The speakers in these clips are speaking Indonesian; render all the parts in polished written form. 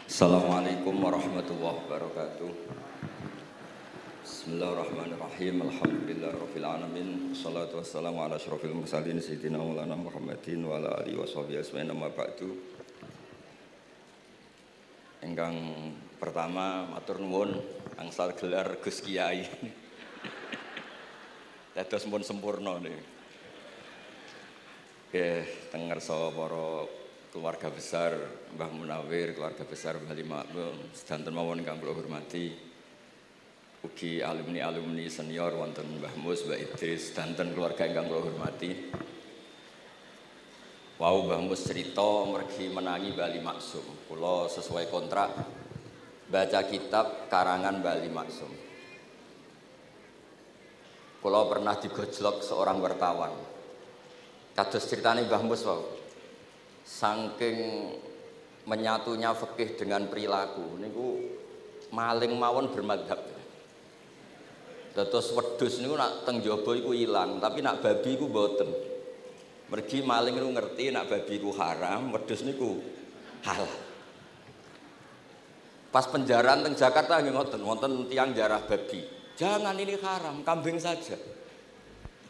Assalamualaikum warahmatullahi wabarakatuh. Bismillahirrahmanirrahim. Alhamdulillahirabbil alamin. Wassalatu wassalamu ala asyrofil mursalin sayyidina Maulana Muhammadin wa ala alihi washabihi ajmain amma ba'du. Ingkang pertama matur nuwun angsal gelar Gus Kiai. Dados pun sempurna niku. Nggih, teng ngarsa para keluarga besar Mbah Munawir, keluarga besar Mbah Makmum, sedanten mawon ingkang kula hormati. Ugi alumni-alumni senior wonten Mbah Mus, Mbah Idris, sedanten keluarga ingkang kula hormati. Wau Mbah Mus cerita mergi menangi Bali Maksum. Kula sesuai kontrak baca kitab karangan Bali Maksum. Kula pernah digojlok seorang wartawan. Kados ceritane Mbah Mus wau. Saking menyatunya fikih dengan perilaku niku maling mawon bermadhab. Dados wedhus niku nak teng jaba iku ilang, tapi nak babi iku mboten. Mergi maling niku ngerti nak babi iku haram, wedhus niku halal. Pas penjaraan teng Jakarta nggih ngoten, wonten tiyang jarah babi. Jangan ini haram, kambing saja.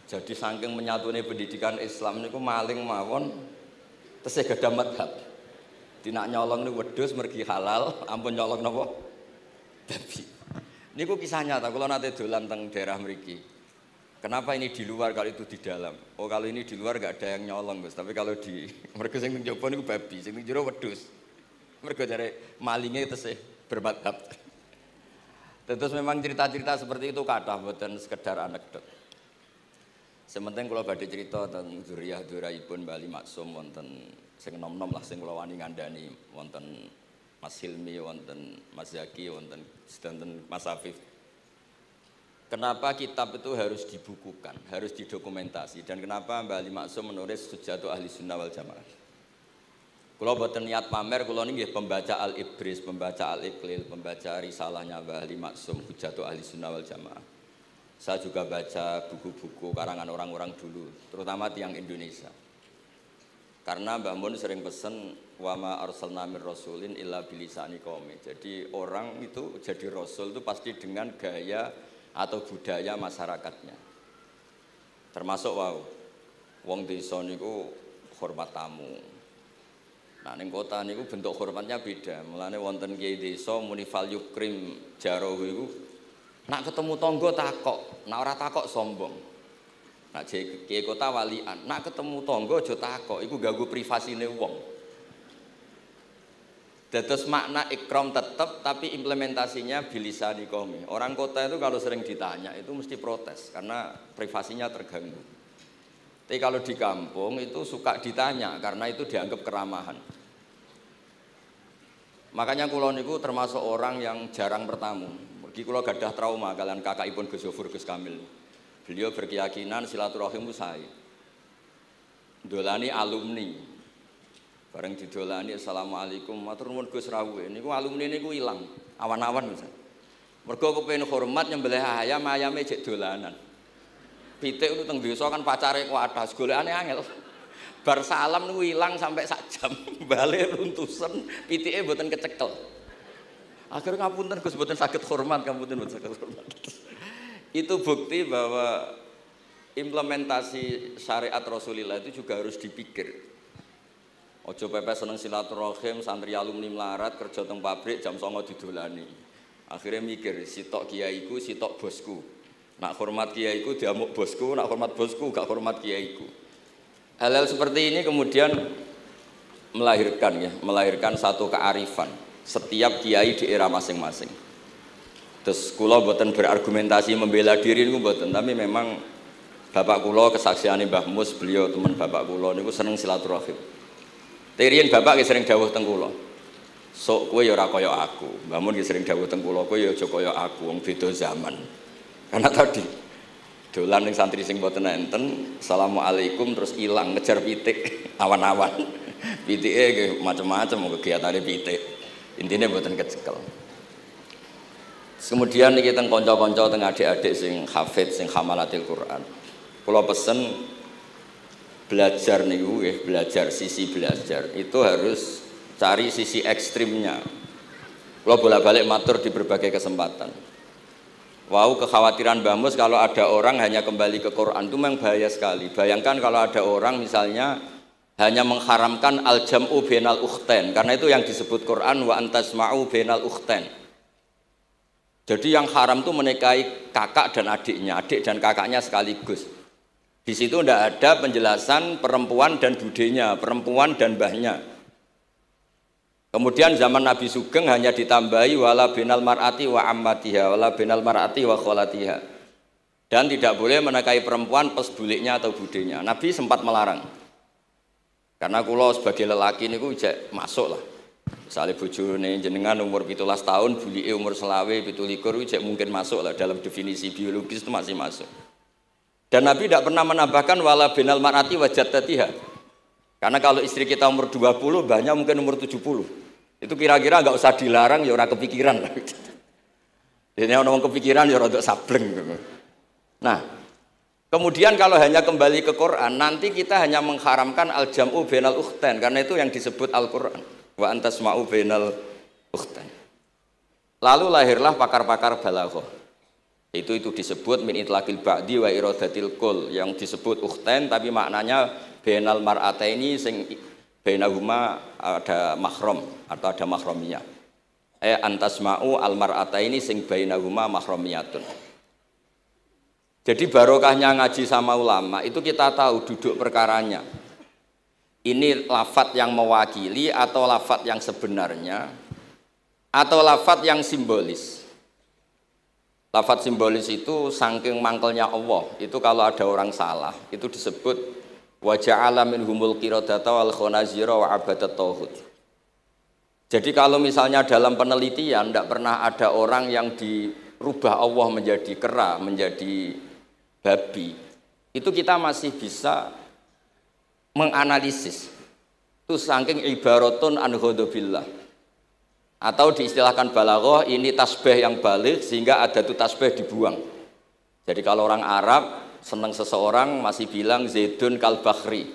Jadi saking menyatune pendidikan Islam niku maling mawon tesih gadah madhab. Dinak nyolong niku wedhus mergi halal, ampun nyolong napa? Babi. Niku kisah nyata, kula nate dolan teng daerah mriki. Kenapa ini di luar kalau itu di dalam? Oh, kalau ini di luar enggak ada yang nyolong, Gus. Tapi kalau di mergo sing teng jaba niku babi, sing teng jero wedhus. Mergo jare malinge tesih bermadhab. Terus memang cerita-cerita seperti itu kathah mboten sekedar anekdot. Sementing kula badhe crita tentang zuriyah-zuriyahipun Bali Maksum wonten sing nom-nom lah sing kula wani ngandani wonten Mas Hilmi, wonten Mas Zaki, wonten sedanten Mas Afif. Kenapa kitab itu harus dibukukan, harus didokumentasi dan kenapa Bali Maksum menulis Hujjatu Ahli Sunnah wal Jamaah. Kula boten niat pamer, kula niki nggih pembaca Al-Ibris, pembaca Al-Iqlil, pembaca risalahnya Bali Maksum Hujjatu Ahli Sunnah wal Jamaah. Saya juga baca buku-buku karangan orang-orang dulu, terutama tiang Indonesia. Karena Mbah Mun sering pesen wa ma arsalna mir rasulin illa bilisani qaumi. Jadi orang itu jadi rasul itu pasti dengan gaya atau budaya masyarakatnya. Termasuk wong desa niku hormat tamu. Nah ning kota niku bentuk hormatnya beda. Mulane wonten kiai desa muni fal yukrim jarahu iku nak ketemu tangga takok, nak ora takok sombong. Nak kiai kota walian, nak ketemu tangga aja takok, iku ganggu privasine wong. Dados makna ikram tetep tapi implementasinya bilisani qaumi. Orang kota itu kalau sering ditanya itu mesti protes karena privasinya terganggu. Tapi kalau di kampung itu suka ditanya karena itu dianggap keramahan. Makanya kula niku termasuk orang yang jarang bertamu. Kula gadah trauma kalian kakakipun Gus Zofur Gus Kamil. Beliau berkeyakinan silaturahim itu sae. Dolani alumni. Bareng didolani assalamualaikum matur nuwun Gus rawuh. Niku alumni niku ilang, awan-awan Mas. Mergo kepengin hormat nyembelih ayam, ayame jek dolanan. Pitik itu teng desa kan pacare kuwathah, golekane angel. Bar salam niku ilang sampai sak jam. Bali runtusen, pitike mboten kecekel. Akhirnya ngapunten Gus mboten saged hormat, ngapunten mboten saged hormat. Itu bukti bahwa implementasi syariat Rasulullah itu juga harus dipikir. Ojo pepe seneng silaturahim, santri alumni melarat kerja teng pabrik jam 09.00 didolani. Akhirnya mikir, sitok kiaiku, sitok bosku. Nak hormat kiaiku diamuk bosku, nak hormat bosku gak hormat kiaiku. Hal-hal seperti ini kemudian melahirkan satu kearifan. Setiap kiai di era masing-masing. Terus kula mboten berargumentasi membela diri niku mboten, tapi memang bapak kula kesaksiane Mbah Mus, beliau teman bapak kula niku seneng silaturahim. Teriyen bapak ki sering dawuh teng kula. Sok kowe ya ora kaya aku. Mbah Mun ki sering dawuh teng kula, kowe ya aja kaya aku, wong beda zaman. Karena tadi dolan ning santri sing mboten enten, assalamualaikum terus ilang ngejar pitik awan-awan. Pitike nggih macam-macam kegiatane pitik. Intinya buatan kecekel. Kemudian niki teng kanca-kanca teng adik-adik sing hafidz sing hamalatil Quran. Kula pesen belajar niku nggih, belajar sisi belajar itu harus cari sisi ekstrimnya. Kalau bolak-balik matur di berbagai kesempatan. Wow, kekhawatiran Mbah Mus kalau ada orang hanya kembali ke Quran itu memang bahaya sekali. Bayangkan kalau ada orang misalnya hanya mengharamkan al-jam'u bainal ukhtain, karena itu yang disebut Quran wa antasma'u bainal ukhtain. Jadi yang haram itu menikahi kakak dan adiknya, adik dan kakaknya sekaligus. Di situ tidak ada penjelasan perempuan dan budenya, perempuan dan mbahnya. Kemudian zaman Nabi Sugeng hanya ditambahi wala binal mar'ati wa ammatiha, wala binal mar'ati wa kholatiha. Dan tidak boleh menikahi perempuan pas buliknya atau budenya. Nabi sempat melarang. Karena kula sebagai lelaki niku ijek masuk lah. Misalnya bojone jenengan umur 17 tahun, bulike umur selawe 17 ijek mungkin masuk lah dalam definisi biologis itu masih masuk. Dan Nabi tidak pernah menambahkan wala binal mar'ati wa jaddatiha. Karena kalau istri kita umur 20, banyak mungkin umur 70. Itu kira-kira nggak usah dilarang ya orang kepikiran. Jadi orang kepikiran ya rodok sableng. Nah, kemudian kalau hanya kembali ke Quran, nanti kita hanya mengharamkan al-jam'u bainal ukhtain, karena itu yang disebut Al-Quran. Wa antasma'u bainal ukhtain. Lalu lahirlah pakar-pakar balaghah. Itu disebut min itlaqil ba'di wa iradatil kul, yang disebut ukhtain tapi maknanya bainal mar'ataini sing bainahuma ada mahram atau ada mahramiyah. Antasma'u al mar'ataini sing bainahuma mahramiyatun. Jadi barokahnya ngaji sama ulama itu kita tahu duduk perkaranya. Ini lafadz yang mewakili atau lafadz yang sebenarnya atau lafadz yang simbolis. Lafadz simbolis itu saking mangkelnya Allah. Itu kalau ada orang salah itu disebut wa ja'ala minhumul qiradata wal khanazira wa abadat tauhid. Jadi kalau misalnya dalam penelitian tidak pernah ada orang yang dirubah Allah menjadi kera, menjadi babi, itu kita masih bisa menganalisis. Itu saking ibaratun an ghadabillah. Atau diistilahkan balaghah, ini tasbih yang balik sehingga ada itu tasbih dibuang. Jadi kalau orang Arab senang seseorang masih bilang Zaidun kal bakhri.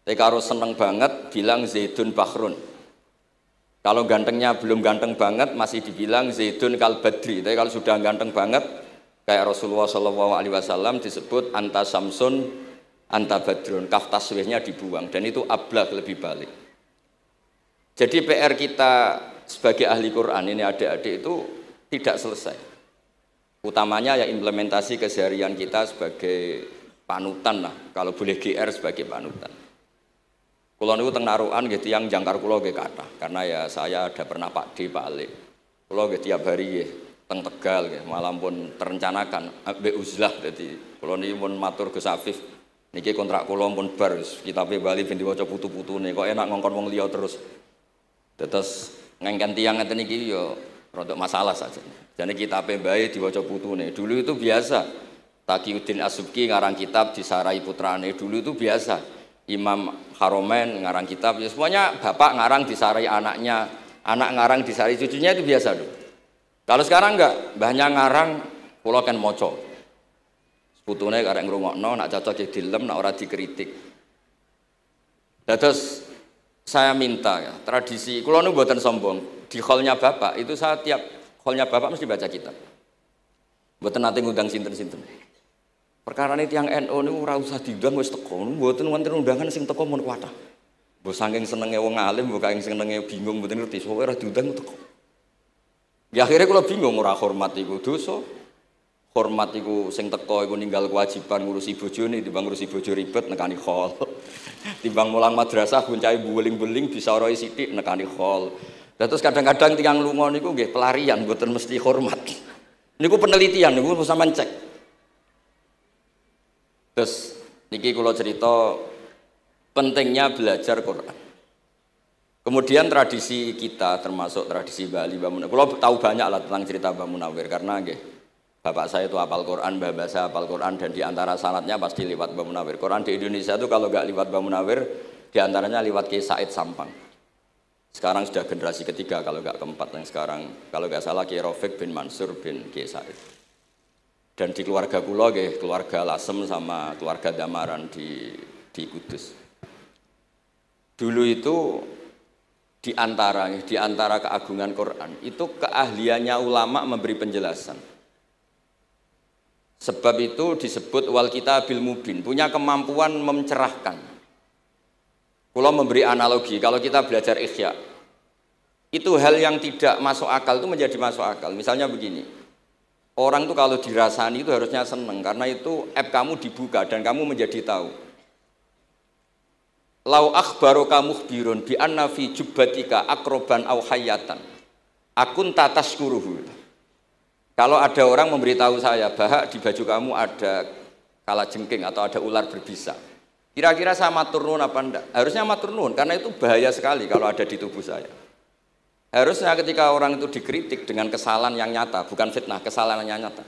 Tapi kalau senang banget bilang Zaidun bakhrun. Kalau gantengnya belum ganteng banget masih dibilang Zaidun kal badri. Tapi kalau sudah ganteng banget kayak Rasulullah SAW disebut anta samsun anta badrun. Kaf taswihnya dibuang dan itu ablagh lebih balik. Jadi PR kita sebagai ahli Quran ini adik-adik itu tidak selesai. Utamanya ya implementasi keseharian kita sebagai panutan lah, kalau boleh GR sebagai panutan. Kulo niku teng Narukan nggih tiyang jangkar kulo nggih kathah, karena ya saya ada pernah Pak D, Pak Ali. Kulo nggih tiap hari nggih teng Tegal nggih, malah pun terencanakan ambek uzlah dadi kulo niki pun matur Gus Afif. Niki kontrak kulo pun bar kitabe Bali ben diwaca putu-putune, kok enak ngongkon wong liya terus. Terus ngengken tiyang ngeten iki ya rodok masalah saja. Jadi kitab bae diwaca putune. Dulu itu biasa. Taqiyuddin As-Subki ngarang kitab disarai putrane. Dulu itu biasa. Imam Haromen ngarang kitab. Ya semuanya bapak ngarang disarai anaknya, anak ngarang disarai cucunya, itu biasa dulu. Kalau sekarang enggak, mbahnya ngarang kula kan maca. Putune karek ngrungokno, nak cocok ya dilem, nak ora dikritik. Terus saya minta ya, tradisi kula niku mboten sombong. Di hallnya bapak itu saya tiap hallnya bapak mesti baca kitab. Mboten nate ngundang sinten-sinten. Perkara ini tiang NU niku ora usah diundang wis teko. Mboten wonten undangan sing teko mun kuwatah. Mbok saking senenge wong alim, mbok saking senenge bingung mboten ngerti sowe ora diundang teko. Ya akhirnya kula bingung, ora hormat iku dosa. Hormat iku sing teko iku ninggal kewajiban ngurusi bojone timbang ngurusi bojo ribet nekani hall. Timbang mulang madrasah buncai buling-buling bisa roi sithik nekani hall. Terus kadang-kadang tiang lunga niku nggih pelarian mboten mesti hormat. Niku penelitian niku sampean cek. Terus niki kula cerita pentingnya belajar Quran. Kemudian tradisi kita termasuk tradisi Bali Mbah Munawir. Kula tahu banyak lah tentang cerita Mbah Munawir karena nggih bapak saya itu hafal Quran, mbah saya hafal Quran dan di antara sanadnya pasti lewat Mbah Munawir. Quran di Indonesia itu kalau nggak lewat Mbah Munawir di antaranya lewat Kiai Said Sampang. Sekarang sudah generasi ketiga kalau nggak keempat yang sekarang, kalau nggak salah Kiai Rafiq bin Mansur bin Kiai Said. Dan di keluarga kula nggih, keluarga Lasem sama keluarga Damaran di Kudus. Dulu itu di antara keagungan Quran itu keahliannya ulama memberi penjelasan. Sebab itu disebut wal kitabil mubin, punya kemampuan mencerahkan. Kalau memberi analogi, kalau kita belajar Ihya, itu hal yang tidak masuk akal itu menjadi masuk akal. Misalnya begini, orang itu kalau dirasani itu harusnya seneng karena itu app kamu dibuka dan kamu menjadi tahu. Lau akhbaroka mukhbirun bi anna fi jubbatika akroban aw hayatan akun tataskuruhu. Kalau ada orang memberitahu saya bahwa di baju kamu ada kalajengking atau ada ular berbisa, kira-kira saya matur nuwun apa enggak? Harusnya matur nuwun karena itu bahaya sekali kalau ada di tubuh saya. Harusnya ketika orang itu dikritik dengan kesalahan yang nyata, bukan fitnah, kesalahan yang nyata.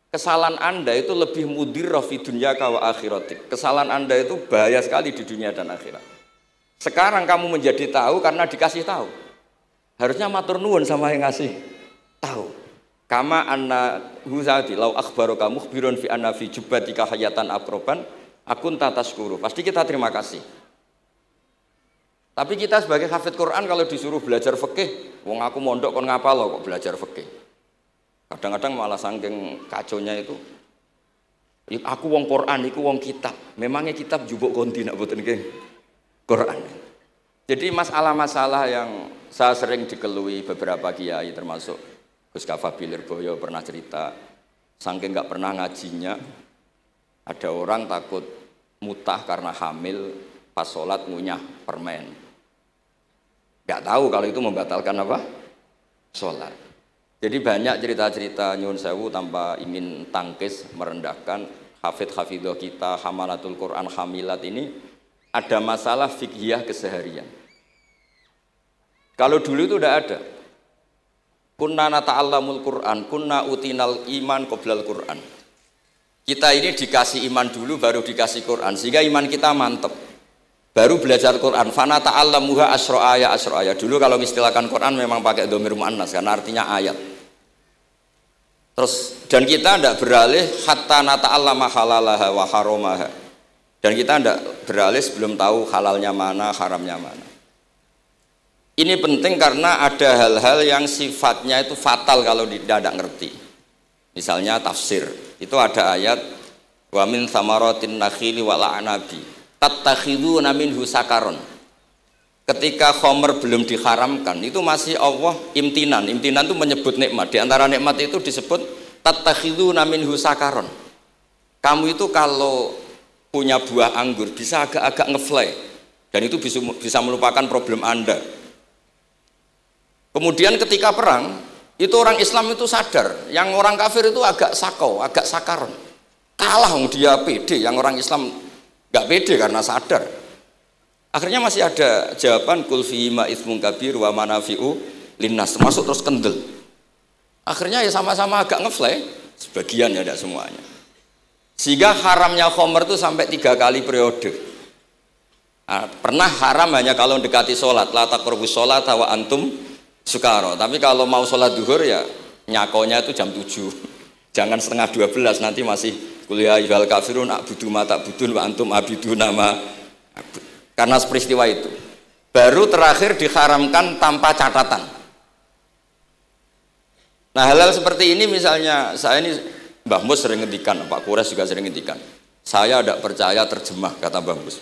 Kesalahan Anda itu lebih mudirrah fi dunyaka wa akhiratik. Kesalahan Anda itu bahaya sekali di dunia dan akhirat. Sekarang kamu menjadi tahu karena dikasih tahu. Harusnya matur nuwun sama yang ngasih tahu. Kama anna huzati lau akhbaroka mukhbirun fi anna fi jubbatika hayatan akroban akun tataskuru. Pasti kita terima kasih. Tapi kita sebagai hafid Quran kalau disuruh belajar fikih, wong aku mondok kon ngapal kok belajar fikih. Kadang-kadang malah saking kaconya itu, aku wong Quran, iku wong kitab. Memangnya kitab jubuk konti nak boten nggih Quran. Jadi masalah-masalah yang saya sering dikelui beberapa kiai termasuk Gus Kafabi Lirboyo pernah cerita, saking nggak pernah ngajinya, ada orang takut mutah karena hamil pas sholat ngunyah permen. Nggak tahu kalau itu membatalkan apa? Sholat. Jadi banyak cerita-cerita nyuwun sewu tanpa ingin tangkis merendahkan hafidh-hafidhah kita, hamalatul Quran, hamilat ini ada masalah fiqhiyah keseharian. Kalau dulu itu udah ada. Kunna nata'allamul Quran, kunna utinal iman qoblal Quran. Kita ini dikasih iman dulu baru dikasih Quran sehingga iman kita mantep. Baru belajar Quran, fana ta'allamuha asra ayat. Dulu kalau istilahkan Quran memang pakai dhamir muannas karena artinya ayat. Terus dan kita tidak beralih hatta nata'allama halalaha wa haramaha. Dan kita tidak beralih sebelum tahu halalnya mana, haramnya mana. Ini penting karena ada hal-hal yang sifatnya itu fatal kalau tidak ngerti. Misalnya tafsir. Itu ada ayat wa min thamaratin nakhili wal a'nabi tattakhiduna minhu sakaron. Ketika khomer belum diharamkan, itu masih Allah imtinan. Imtinan itu menyebut nikmat. Di antara nikmat itu disebut tattakhiduna minhu sakaron. Kamu itu kalau punya buah anggur bisa agak-agak ngefly dan itu bisa melupakan problem Anda. Kemudian ketika perang, itu orang Islam itu sadar, yang orang kafir itu agak sakau, agak sakaron. Kalah dia pede, yang orang Islam gak pede karena sadar. Akhirnya masih ada jawaban kul fi ma itsmun kabir wa manafi'u linnas, termasuk terus kendel. Akhirnya ya sama-sama agak ngefly, sebagian ya tidak semuanya. Sehingga haramnya khomer itu sampai 3 kali periode. Nah, pernah haram hanya kalau mendekati sholat, la taqrabus sholat wa antum sukaro. Tapi kalau mau sholat duhur ya nyakonya itu jam 7. Jangan setengah 12 nanti masih kuliah ayyuhal kafirun a'budu ma ta'budun wa antum abiduna ma. Karena peristiwa itu baru terakhir diharamkan tanpa catatan. Nah hal-hal seperti ini misalnya saya ini Mbah Mus sering ngendikan, Pak Kures juga sering ngendikan. Saya tidak percaya terjemah kata Mbah Mus.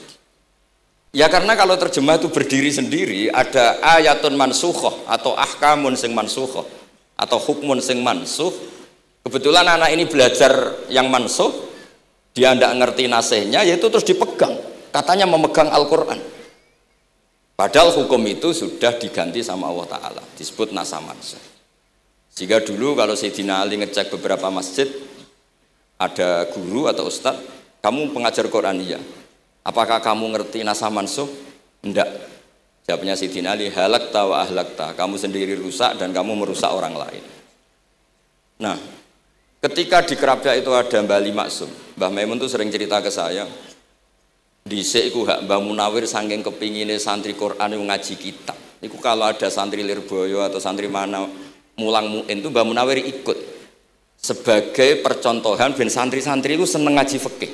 Ya karena kalau terjemah itu berdiri sendiri ada ayatun mansukhoh atau ahkamun sing mansukhoh atau hukmun sing mansuh. Kebetulan anak ini belajar yang mansuh, dia tidak ngerti nasihnya, yaitu terus dipegang. Katanya memegang Al-Quran. Padahal hukum itu sudah diganti sama Allah Ta'ala, disebut nasah mansuh. Sehingga dulu kalau Sayyidina Ali ngecek beberapa masjid, ada guru atau ustadz, kamu pengajar Quran iya. Apakah kamu ngerti nasah mansuh? Enggak. Jawabnya Sayyidina Ali, halakta wa ahlakta. Kamu sendiri rusak dan kamu merusak orang lain. Nah, ketika di Kerapia itu ada Mbah Ali Maksum. Mbah Maimun itu sering cerita ke saya. Dhisik iku hak Mbah Munawir saking kepingine santri Quran yang ngaji kitab. Iku kalau ada santri Lirboyo atau santri mana mulang muin itu Mbah Munawir ikut sebagai percontohan ben santri-santri itu seneng ngaji fikih.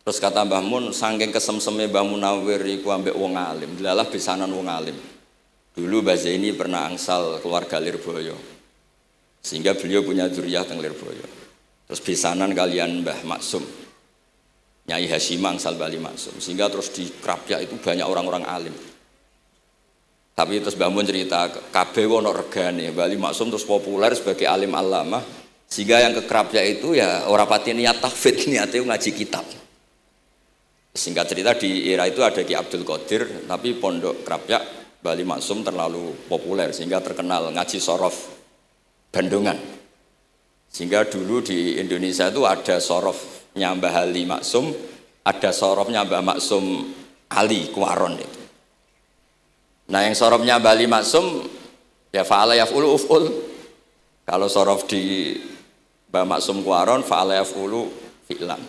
Terus kata Mbah Mun, saking kesemseme Mbah Munawir iku ambek wong alim, delalah besanan wong alim. Dulu Mbah Zaini pernah angsal keluarga Lirboyo. Sehingga beliau punya dzurriyyah teng Lirboyo. Terus besanan kalian Mbah Maksum. Nyai Hasyim angsal Bali Maksum. Sehingga terus di Krapyak itu banyak orang-orang alim. Tapi terus Mbah Mun cerita kabeh ono regane, Bali Maksum terus populer sebagai alim allamah. Sehingga yang ke Krapyak itu ya ora pati niat tahfidz, niate ngaji kitab. Singkat cerita di era itu ada Ki Abdul Qadir, tapi pondok Krapyak Bali Maksum terlalu populer sehingga terkenal ngaji sorof Bandungan. Sehingga dulu di Indonesia itu ada sorofnya Mbah Ali Maksum, ada sorofnya Mbah Maksum Ali Kuaron itu. Nah yang sorofnya Mbah Ali Maksum ya fa'ala yaf'ulu uf'ul. Kalau sorof di Mbah Maksum Kuaron fa'ala yaf'ulu fi'lan.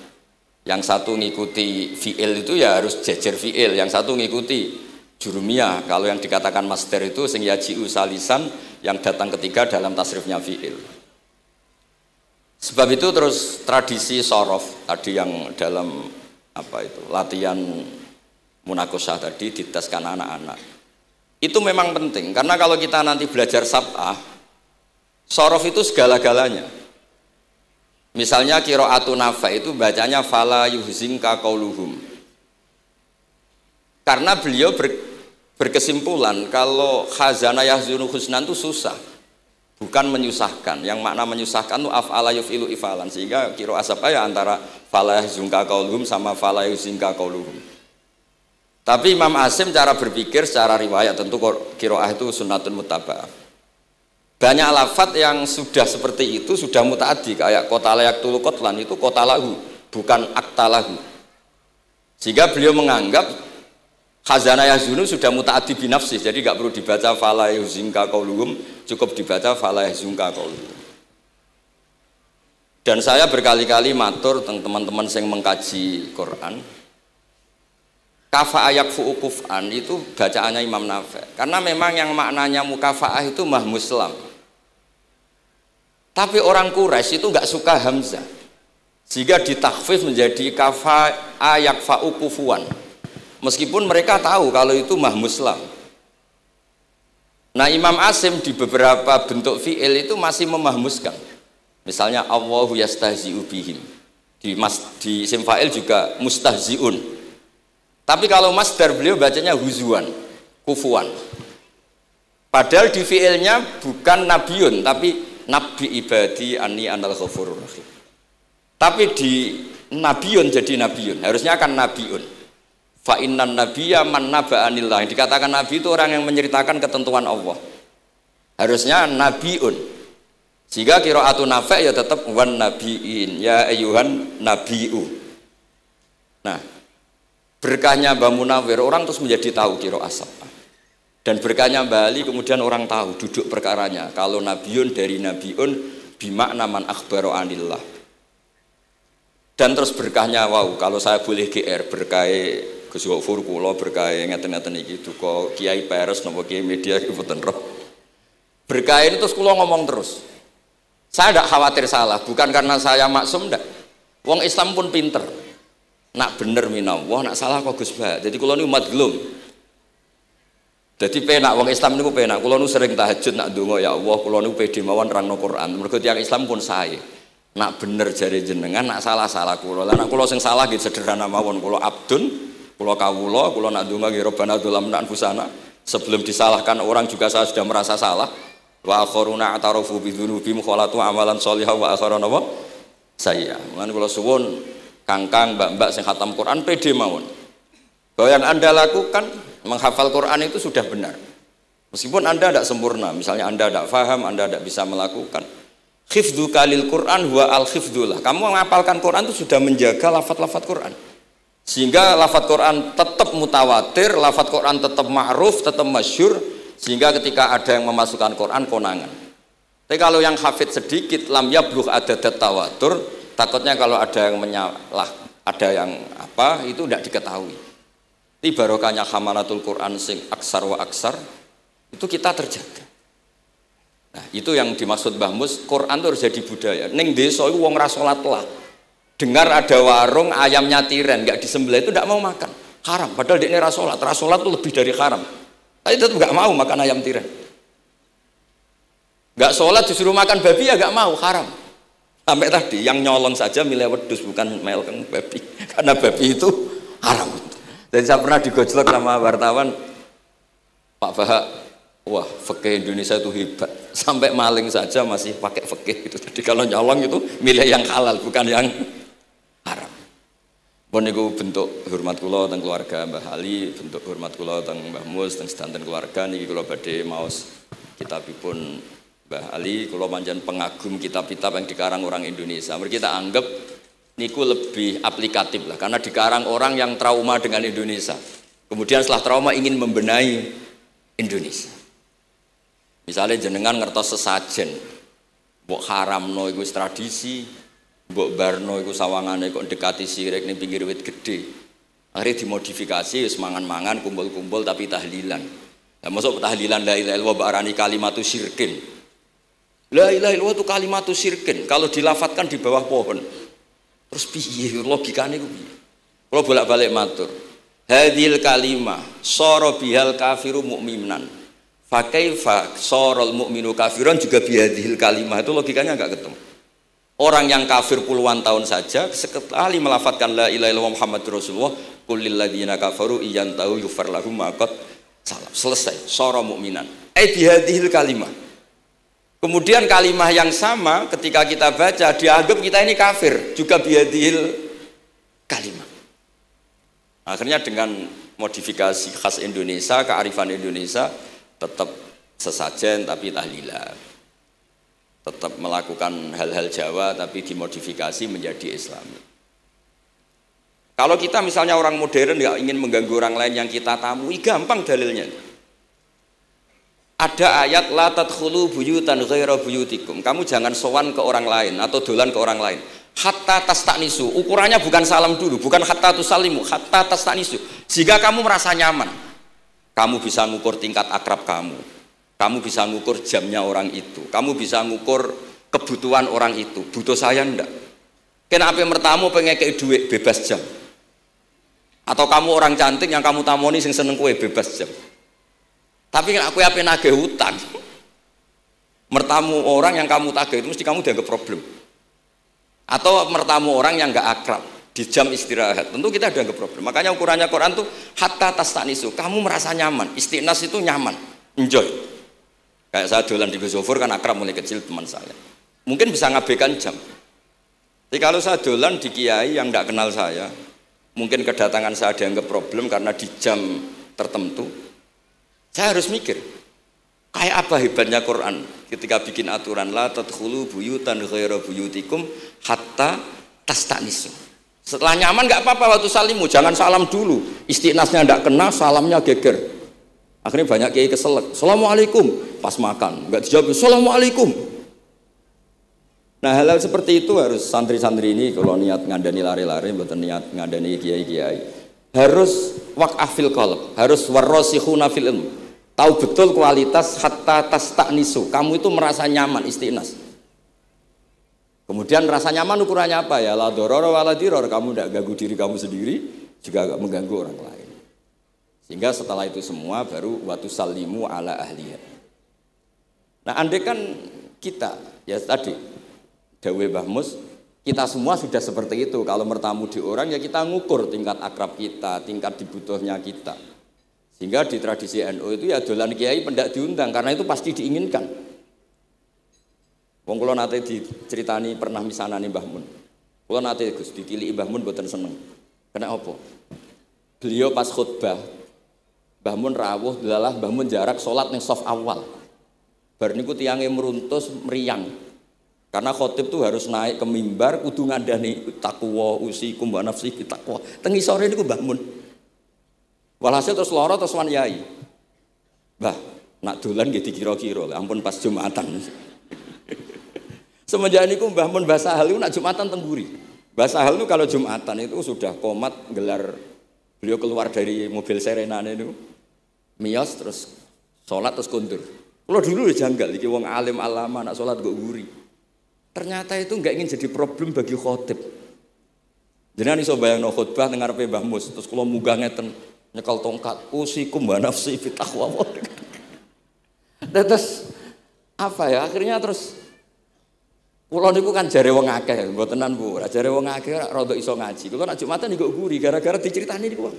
Yang satu ngikuti fi'il itu ya harus jejer fi'il, yang satu ngikuti jurumiyah. Kalau yang dikatakan master itu sing yaji'u salisan, yang datang ketiga dalam tasrifnya fi'il. Sebab itu terus tradisi sorof tadi yang dalam apa itu latihan munakosah tadi diteskan anak-anak. Itu memang penting karena kalau kita nanti belajar sab'ah, sorof itu segala-galanya. Misalnya qiraatun Nafi' itu bacanya fala yuhzinka qauluhum. Karena beliau berkesimpulan kalau khazana yahzunu husnan itu susah. Bukan menyusahkan. Yang makna menyusahkan itu af'ala yuf'ilu ifalan. Sehingga qiraat apa ya antara fala yuhzinka qauluhum sama fala yuhzinka qauluhum. Tapi Imam Asim cara berpikir secara riwayat tentu qiraat itu sunnatun muttaba'ah. Banyak lafadz yang sudah seperti itu sudah mutaaddi kayak kota layak tulu kotlan itu kota lahu bukan akta lahu. Sehingga beliau menganggap khazana yahzunu sudah mutaaddi binafsih, jadi nggak perlu dibaca fala yuhzinka qauluhum, cukup dibaca fala yahzunka qauluhum. Dan saya berkali-kali matur teman-teman yang mengkaji Quran, kafa'ah yakfu'u kuf'an itu bacaannya Imam Nafi'. Karena memang yang maknanya mukafa'ah itu mahmuslam. Tapi orang Quraisy itu enggak suka hamzah. Sehingga ditakhfif menjadi kafa'ah yakfa'u kufuan. Meskipun mereka tahu kalau itu mahmuslam. Nah, Imam Asim di beberapa bentuk fi'il itu masih memahmuskan. Misalnya Allahu yastahzi'u bihim. Di isim fa'il juga mustahzi'un. Tapi kalau masdar beliau bacanya huzuan, kufuan. Padahal di fiilnya bukan nabiun, tapi nabi ibadi anni anal ghafurur rahim. Tapi di nabiun jadi nabiun, harusnya kan nabiun. Fa innan nabiyya man naba'anillah. Yang dikatakan nabi itu orang yang menceritakan ketentuan Allah. Harusnya nabiun. Jika qiraatun Nafi' ya tetap wan nabiin, ya ayyuhan nabiu. Nah, berkahnya Mbah Munawir orang terus menjadi tahu qiraat sab'ah. Dan berkahnya Mbah Ali kemudian orang tahu duduk perkaranya. Kalau nabiun dari nabiun bimakna man akhbaro anillah. Dan terus berkahnya wow, kalau saya boleh GR berkah Gus Ghaffur kula berkah ngeten-ngeten iki duka Kiai Peres napa Kiai Media iki mboten roh. Berkah ini terus kula ngomong terus. Saya tidak khawatir salah, bukan karena saya maksum ndak. Wong Islam pun pinter. Nak bener minallah, nak salah kok Gus Bah. Jadi kula niku madlum. Jadi penak wong Islam niku penak. Kula nu sering tahajud nak ndonga ya Allah, kula niku pede mawon nerangno Quran. Mergo tiyang Islam pun sae. Nak bener jare jenengan, nak salah kula. Lah nak kula sing salah nggih sederhana mawon. Kula abdun, kula kawula, kula nak ndonga nggih Rabbana dzalamna anfusana. Sebelum disalahkan orang juga saya sudah merasa salah. Wa akharuna atarafu bi dzunubihim khalatu amalan shalihah wa akharuna wa sayya. Mulane kula suwun kangkang mbak-mbak sing khatam Quran pede mawon. Bahwa yang Anda lakukan menghafal Quran itu sudah benar. Meskipun Anda tidak sempurna, misalnya Anda tidak faham, Anda tidak bisa melakukan. Khifdhu kalil Quran huwa al-khifdullah. Kamu menghafalkan Quran itu sudah menjaga lafaz-lafaz Quran. Sehingga lafaz Quran tetap mutawatir, lafaz Quran tetap ma'ruf, tetap masyhur, sehingga ketika ada yang memasukkan Quran konangan. Tapi kalau yang hafid sedikit, lam yablugh adadat tawatur, takutnya kalau ada yang menyalah, ada yang apa, itu tidak diketahui. Di barokahnya hamalatul Quran sing aksar wa aksar itu kita terjaga. Nah, itu yang dimaksud Mbah Mus, Quran itu harus jadi budaya. Ning desa iku wong ra salat lah. dengar ada warung ayamnya tiren nggak disembelih itu tidak mau makan, haram. Padahal dia ini rasolat itu lebih dari haram. Tapi tetap nggak mau makan ayam tiren. Nggak sholat disuruh makan babi ya nggak mau, haram. Sampai tadi yang nyolong saja milih wedus bukan melkeng babi, karena babi itu haram. Jadi saya pernah digojlok sama wartawan, Pak Bahak, wah fikih Indonesia itu hebat, sampai maling saja masih pakai fikih gitu. Jadi kalau nyolong itu milih yang halal bukan yang haram. Bon niku bentuk hormat kula teng keluarga Mbah Ali, bentuk hormat kula teng Mbah Mus teng sedanten keluarga niki kula badhe maos kitabipun Mbah Ali, kula pancen pengagum kitab-kitab yang dikarang orang Indonesia. Mereka kita anggap niku lebih aplikatif lah, karena dikarang orang yang trauma dengan Indonesia. Kemudian setelah trauma ingin membenahi Indonesia. Misalnya jenengan ngertos sesajen, mbok haramno iku tradisi, mbok barno iku sawangane kok dekati sirik ning pinggir wit gede. Akhirnya dimodifikasi, wis mangan-mangan, kumpul-kumpul tapi tahlilan. Lah masuk tahlilan la ilaha illallah barani kalimatu syirkin. La ilaha illallah itu kalimatu syirkin kalau dilafatkan di bawah pohon. Terus piye logikane ku piye? Kalau bolak-balik matur. Hadhil kalimah sara bihal kafiru mu'minan. Fa kaifa saral mu'minu kafiran juga bihadhil kalimah, itu logikanya enggak ketemu. Orang yang kafir puluhan tahun saja sekali melafatkan la ilaha illallah Muhammadur Rasulullah, qul lil ladzina kafaru iyantahu yufar lahum ma qad salam. Selesai, sara mu'minan. Bihadhil kalimah. Kemudian kalimah yang sama ketika kita baca dianggap kita ini kafir juga bihadhil kalimah. Akhirnya dengan modifikasi khas Indonesia, kearifan Indonesia, tetap sesajen tapi tahlilan. Tetap melakukan hal-hal Jawa tapi dimodifikasi menjadi Islami. Kalau kita misalnya orang modern nggak ingin mengganggu orang lain yang kita tamui, gampang dalilnya. Ada ayat la tadkhulu buyutan ghaira buyutikum. Kamu jangan sowan ke orang lain atau dolan ke orang lain. Hatta tastanisu. Ukurannya bukan salam dulu, bukan hatta tusalimu, hatta tastanisu. Jika kamu merasa nyaman, kamu bisa ngukur tingkat akrab kamu. Kamu bisa ngukur jamnya orang itu. Kamu bisa ngukur kebutuhan orang itu. Butuh saya ndak? Kenapa mertamu pengen kayak duit bebas jam? Atau kamu orang cantik yang kamu tamoni sing seneng kue bebas jam? Tapi aku apa nagih hutang, mertamu orang yang kamu tagih itu mesti kamu dianggap problem. Atau mertamu orang yang nggak akrab di jam istirahat, tentu kita dianggap problem. Makanya ukurannya Quran tuh hatta tastanisu, kamu merasa nyaman. Istiqnas itu nyaman, enjoy. Kayak saya dolan di Gosofur kan akrab mulai kecil teman saya. Mungkin bisa ngabaikan jam. Tapi kalau saya dolan di kiai yang nggak kenal saya, mungkin kedatangan saya dianggap problem karena di jam tertentu. Saya harus mikir, kayak apa hebatnya Quran ketika bikin aturan la tadkhulu buyutan ghaira buyutikum hatta tastanisu. Setelah nyaman nggak apa-apa waktu salimu, jangan salam dulu. Istiqnasnya nggak kena, salamnya geger. Akhirnya banyak kiai keselak. Assalamualaikum pas makan, nggak dijawab. Assalamualaikum. Nah hal-hal seperti itu harus santri-santri ini kalau niat ngandani lari-lari, bukan niat ngandani kiai-kiai, harus waqafil qalb, harus warrasikhuna fil ilm. Tahu betul kualitas hatta tastanisu. Kamu itu merasa nyaman istiqnas. Kemudian rasa nyaman ukurannya apa ya? La dororo wala diror. Kamu tidak ganggu diri kamu sendiri, juga gak mengganggu orang lain. Sehingga setelah itu semua baru watu salimu ala ahliya. Nah andai kan kita, ya tadi Dawe Mbah Mus, kita semua sudah seperti itu. Kalau bertamu di orang ya kita ngukur tingkat akrab kita, tingkat dibutuhnya kita. Sehingga di tradisi NU itu ya dolan kiai pendak diundang karena itu pasti diinginkan. Wong kula nate diceritani pernah misanani Mbah Mun. Kula nate Gus ditiliki Mbah Mun mboten seneng. Kena apa? Beliau pas khutbah Mbah Mun rawuh delalah Mbah Mun jarak salat ning saf awal. Bar niku tiyange meruntus meriang. Karena khotib tuh harus naik ke mimbar kudu ngandani takwa usikum wa nafsi takwa. Teng isore niku Mbah Mun. Walhasil terus loro terus wan yai. Mbah, nak dolan nggih dikira-kira, ampun pas Jumatan. Semenjak niku Mbah Mun Mbah Sahal niku nak Jumatan teng mburi. Mbah Sahal niku kalau Jumatan itu sudah komat gelar, beliau keluar dari mobil serenane niku. Miyos terus salat terus kundur. Kula dulu janggal iki wong alim alama nak salat kok mburi. Ternyata itu enggak ingin jadi problem bagi khotib. Jenengan iso bayangno khutbah teng ngarepe Mbah Mus, terus kula munggah ngeten nyekel tongkat, usikum wa nafsi fi taqwa. Terus apa ya? Akhirnya terus kula niku kan jare wong akeh, mbotenan Bu. Jare wong akeh ora rada iso ngaji. Kula nek Jumatan niku guri gara-gara diceritani niku.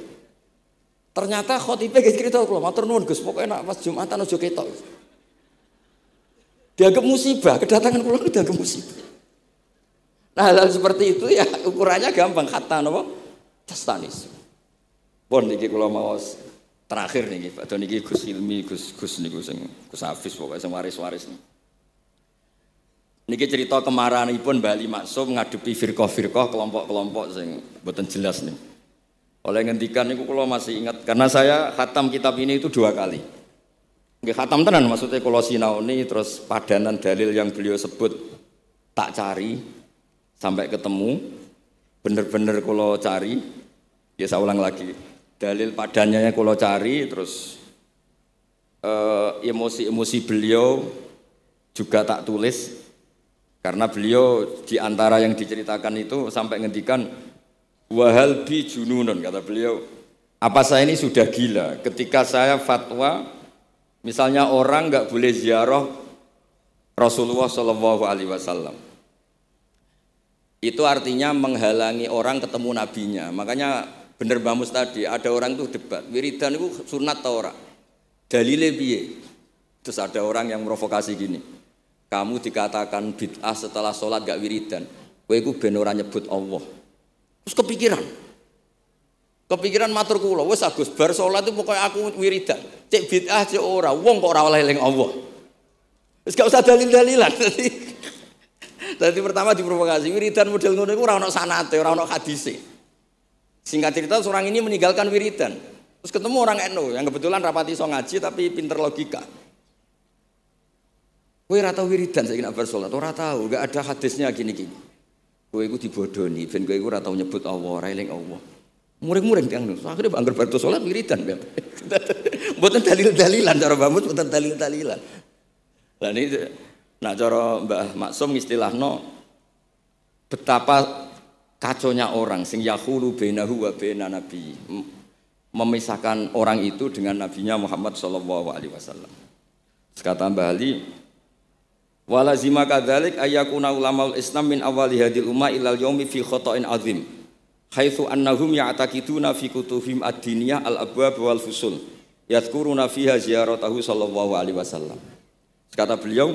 Ternyata khotibe ge cerita kula, matur nuwun Gus, pokoke nek pas Jumatan aja ketok. Dianggap musibah, kedatangan kula dianggap musibah. Nah, hal seperti itu ya ukurannya gampang, kata napa? Tastanis. Pun niki kula maos terakhir niki, Pak Don niki Gus Ilmi, Gus niku sing Gus Hafiz pokoke sing waris-waris niki. Niki cerita kemarahanipun Mbah Ali Maksum ngadepi firqah-firqah kelompok-kelompok sing mboten jelas nih. Oleh ngendikan niku kula masih ingat karena saya khatam kitab ini itu 2 kali. Nggih khatam tenan maksudnya kula sinaoni terus padanan dalil yang beliau sebut tak cari sampai ketemu, bener-bener kalau cari, ya saya ulang lagi, dalil padannya kalau cari, terus emosi-emosi beliau juga tak tulis, karena beliau diantara yang diceritakan itu sampai ngendikan, wahal bi jununun, kata beliau, apa saya ini sudah gila, ketika saya fatwa, misalnya orang nggak boleh ziarah Rasulullah SAW. Itu artinya menghalangi orang ketemu nabinya. Makanya bener Mbah Mus tadi, ada orang tuh debat, wiridan itu sunat atau ora? Dalile piye? Terus ada orang yang provokasi gini, kamu dikatakan bid'ah setelah sholat gak wiridan, kowe iku ben ora nyebut Allah. Terus kepikiran matur kula, wis Agus bar sholat itu pokoknya aku wiridan. Cek bid'ah cek ora, wong kok ora oleh eling Allah. Wis gak usah dalil-dalilan. Tadi pertama diprovokasi, wiridan model ngono iku ora ono sanate, ora ono hadise. Singkat cerita seorang ini meninggalkan wiridan. Terus ketemu orang NU yang kebetulan rapati iso ngaji tapi pinter logika. Kowe ora tau wiridan saiki nek bar salat, ora tau, enggak ada hadisnya gini-gini. Kowe iku dibodoni, ben kowe iku ora tau nyebut Allah, ora eling Allah. Muring-muring tiyang niku. Akhire anggar bar salat wiridan. Mboten dalil-dalilan cara Mbah Mus, mboten dalil-dalilan. Lah niki nah cara Mbah Maksum istilahno betapa kaconya orang sing yahulu bainahu wa baina nabi, memisahkan orang itu dengan nabinya Muhammad sallallahu alaihi wasallam. Kata Mbah Ali, walazima kadzalik ayyakuna ulamaul Islam min awali hadil ummah ilal yaumi fi khata'in azim. Haitsu annahum ya'taqiduna fi kutubihim ad-diniyah al-abwab wal fusul. Yadhkuruna fiha ziyaratahu sallallahu alaihi wasallam. Kata beliau,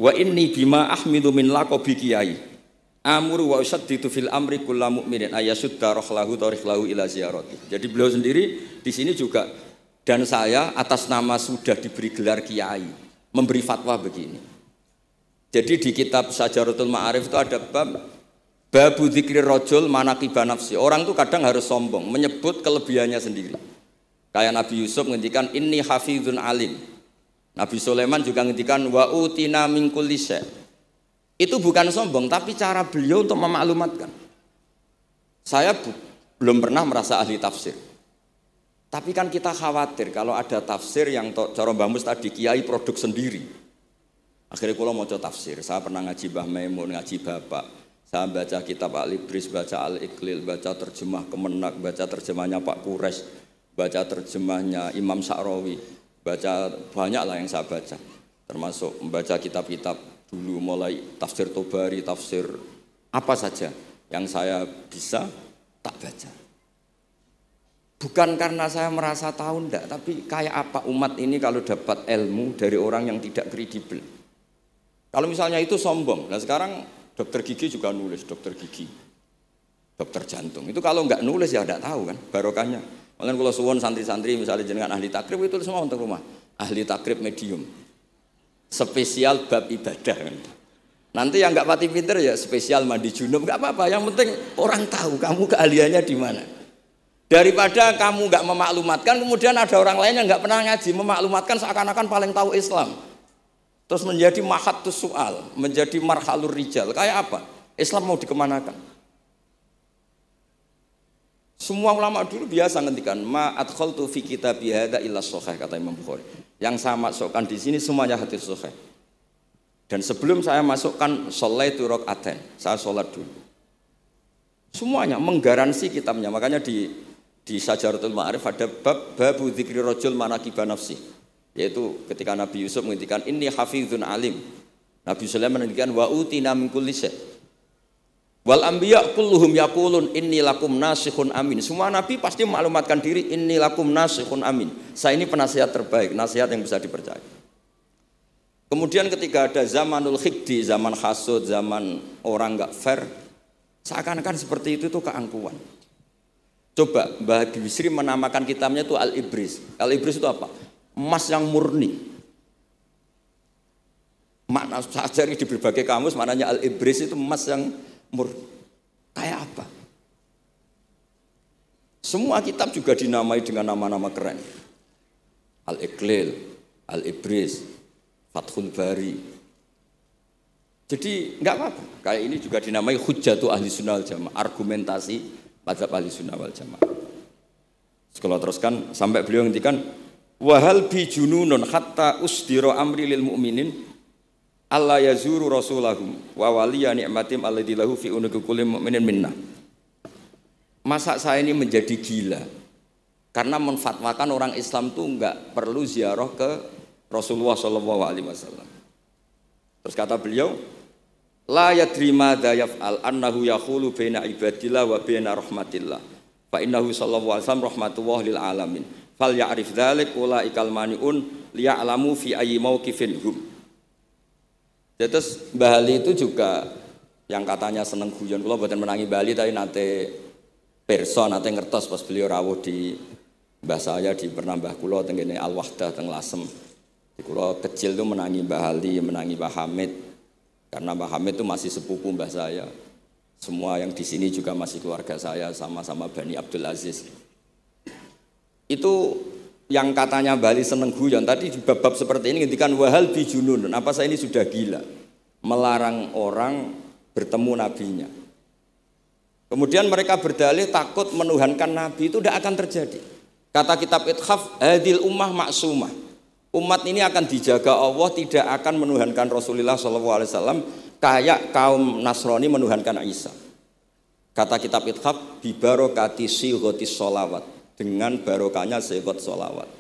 wa inni bima ahmidu min laqabi kiai amuru wa usaddidu fil amri kullu mu'minin ayasudda rahlahu tariklahu ila ziyarati. Jadi beliau sendiri di sini juga dan saya atas nama sudah diberi gelar kiai memberi fatwa begini. Jadi di kitab Syajaratul Ma'arif itu ada babu dzikri rajul manaqiba nafsi. Orang itu kadang harus sombong menyebut kelebihannya sendiri. Kayak Nabi Yusuf ngendikan inni hafizun alim. Nabi Sulaiman juga ngendikan wa utina min kulli syai'. Itu bukan sombong tapi cara beliau untuk memaklumatkan. Saya belum pernah merasa ahli tafsir. Tapi kan kita khawatir kalau ada tafsir yang cara Mbah Mus tadi kiai produk sendiri. Akhirnya kalau mau coba tafsir, saya pernah ngaji Mbah Maimun, ngaji Bapak. Saya baca kitab Al-Ibris, baca Al-Iqlil, baca terjemah Kemenak, baca terjemahnya Pak Quraisy, baca terjemahnya Imam Sa'rawi. Baca banyak lah yang saya baca, termasuk membaca kitab-kitab dulu mulai tafsir Tobari, tafsir apa saja yang saya bisa tak baca. Bukan karena saya merasa tahu enggak, tapi kayak apa umat ini kalau dapat ilmu dari orang yang tidak kredibel. Kalau misalnya itu sombong, nah sekarang dokter gigi juga nulis, dokter gigi, dokter jantung. Itu kalau enggak nulis ya enggak tahu kan barokahnya. Makanya kalau suwon santri-santri misalnya jenengan ahli takrib itu semua untuk rumah. Ahli takrib medium. Spesial bab ibadah kan. Nanti yang enggak pati pinter ya spesial mandi junub, enggak apa-apa. Yang penting orang tahu kamu keahliannya di mana. Daripada kamu enggak memaklumatkan, kemudian ada orang lain yang enggak pernah ngaji memaklumatkan seakan-akan paling tahu Islam. Terus menjadi mahatus soal, menjadi marhalur rijal. Kayak apa? Islam mau dikemanakan? Semua ulama dulu biasa ngendikan ma adkhaltu fi kitabi hadza illa shahih, kata Imam Bukhari. Yang saya masukkan di sini semuanya hadis sahih. Dan sebelum saya masukkan sholaitu rakaatain, saya sholat dulu. Semuanya menggaransi kitabnya. Makanya di Syajaratul Ma'arif ada babu dzikri rajul manaqiba nafsi. Yaitu ketika Nabi Yusuf menghentikan inni hafizun alim. Nabi Sulaiman menghentikan wa utina min kulli syai'. Wal anbiya kulluhum yaqulun inni lakum nasikhun amin. Semua nabi pasti maklumatkan diri inni lakum nasikhun amin. Saya ini penasihat terbaik, nasihat yang bisa dipercaya. Kemudian ketika ada zamanul khiddi, zaman hasud, zaman orang enggak fair, seakan-akan seperti itu tuh keangkuhan. Coba Mbah Bisri menamakan kitabnya itu Al-Ibris. Al-Ibris itu apa? Emas yang murni. Makna saya cari di berbagai kamus maknanya Al-Ibris itu emas yang murni. Kayak apa? Semua kitab juga dinamai dengan nama-nama keren. Al-Iqlil, Al-Ibris, Fathul Bari. Jadi enggak apa-apa. Kayak ini juga dinamai Hujjatu Ahli Sunnah wal Jamaah, argumentasi mazhab Ahli Sunnah wal Jamaah. Sekolah teruskan sampai beliau ngendikan wahal bi jununun hatta usdira amri lil mu'minin alla yazuru rasulahum wa waliya ni'matim alladzi lahu fi unuqi kulli mu'minin minna. Masa saya ini menjadi gila karena menfatwakan orang Islam tuh enggak perlu ziarah ke Rasulullah sallallahu alaihi wasallam. Terus kata beliau, la yadri madza yaf'al annahu yaqulu baina ibadillah wa baina rahmatillah. Fa innahu sallallahu alaihi wasallam rahmatullah lil alamin. Fal ya'rif dzalik ulaikal maniun liya'lamu fi ayyi mauqifin hum. Terus Mbah Ali itu juga yang katanya seneng guyon, kula mboten menangi Mbah Ali tapi nate pirsa nate ngertos pas beliau rawuh di mbah saya di Pernambah kula teng kene Al Wahdah teng Lasem. Kula kecil tuh menangi Mbah Ali, menangi Mbah Hamid. Karena Mbah Hamid itu masih sepupu mbah saya. Semua yang di sini juga masih keluarga saya, sama-sama Bani Abdul Aziz. Itu yang katanya Mbah Ali seneng guyon. Tadi di bab-bab seperti ini ngendikan wahal bijunun. Apa saya ini sudah gila? Melarang orang bertemu nabinya. Kemudian mereka berdalih takut menuhankan nabi itu tidak akan terjadi. Kata kitab Ithaf, hadil ummah maksumah. Umat ini akan dijaga Allah, tidak akan menuhankan Rasulullah SAW kayak kaum Nasrani menuhankan Isa. Kata kitab Ithaf, bibarokati sighotis sholawat, dengan barokahnya sighat sholawat.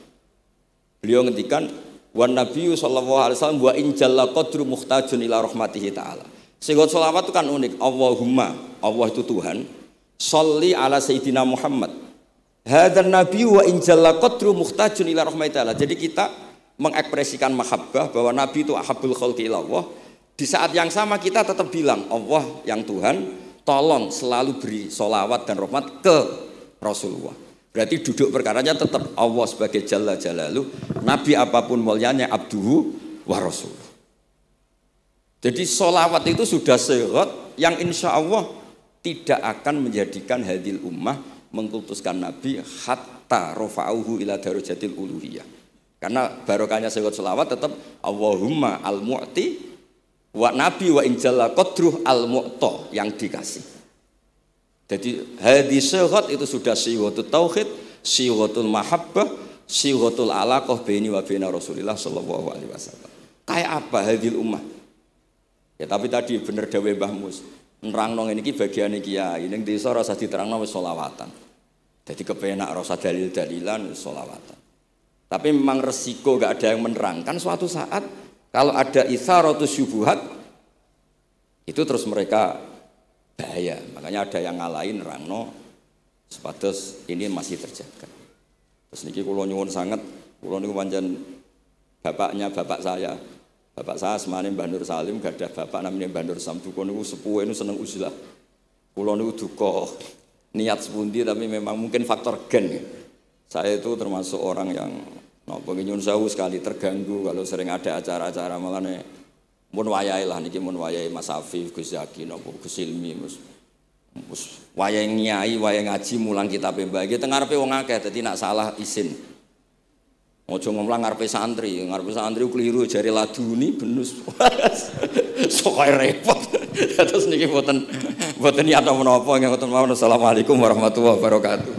Beliau ngendikan, wan nabiyyu sallallahu alaihi wasallam wa in jalla qadru muhtajun ila rahmatihi ta'ala. Sighat sholawat itu kan unik. Allahumma, Allah itu Tuhan, sholli ala sayyidina Muhammad. Hadan nabiyyu wa in jalla qadru muhtajun ila rahmatihi ta'ala. Jadi kita mengekspresikan mahabbah bahwa Nabi itu ahabbul khalqi ilallah. Di saat yang sama kita tetap bilang Allah yang Tuhan tolong selalu beri sholawat dan rahmat ke Rasulullah. Berarti duduk perkaranya tetap Allah sebagai Jalla Jalaluh, Nabi apapun mulianya abduhu wa rasuluh. Jadi sholawat itu sudah syarat yang insya Allah tidak akan menjadikan hadil ummah mengkultuskan Nabi hatta rafa'uhu ila darajatil uluhiyah. Karena barokahnya syarat sholawat tetap Allahumma al-mu'ti wa nabi wa injalla qadruh al-mu'ta yang dikasih. Jadi hadis syarat itu sudah syiwatul tauhid, syiwatul mahabbah, syiwatul alaqah baini wa baina Rasulillah sallallahu alaihi wasallam. Kayak apa hadil ummah? Ya tapi tadi bener dawuh Mbah Mus. Nerangno ngene iki bagiane kiai ning desa rasa diterangno wis sholawatan. Jadi kepenak rasa dalil-dalilan sholawatan. Tapi memang resiko gak ada yang menerangkan suatu saat kalau ada itsaratus syubuhat itu terus mereka bahaya. Makanya ada yang ngalahin nerangno sepados ini masih terjaga. Terus niki kula nyuwun sangat, kula niku pancen bapaknya bapak saya. Bapak saya semane Mbah Nur Salim gak ada bapak namanya Mbah Nur Samduko niku sepuhe niku seneng uzlah. Kula niku duka niat sepundi tapi memang mungkin faktor gen ya. Saya itu termasuk orang yang nyun sewu sekali terganggu kalau sering ada acara-acara malane mun wayahe lah niki mun wayahe Mas Afif, Gus Zaki napa Gus Ilmi mus wayahe nyai, wayahe ngaji mulang kitabe mbah iki teng ngarepe wong akeh dadi nak salah izin. Ojo ngomong ngarepe santri keliru jari laduni benus. Sok repot. Terus niki mboten niat menapa ngoten mawon. Assalamualaikum warahmatullahi wabarakatuh.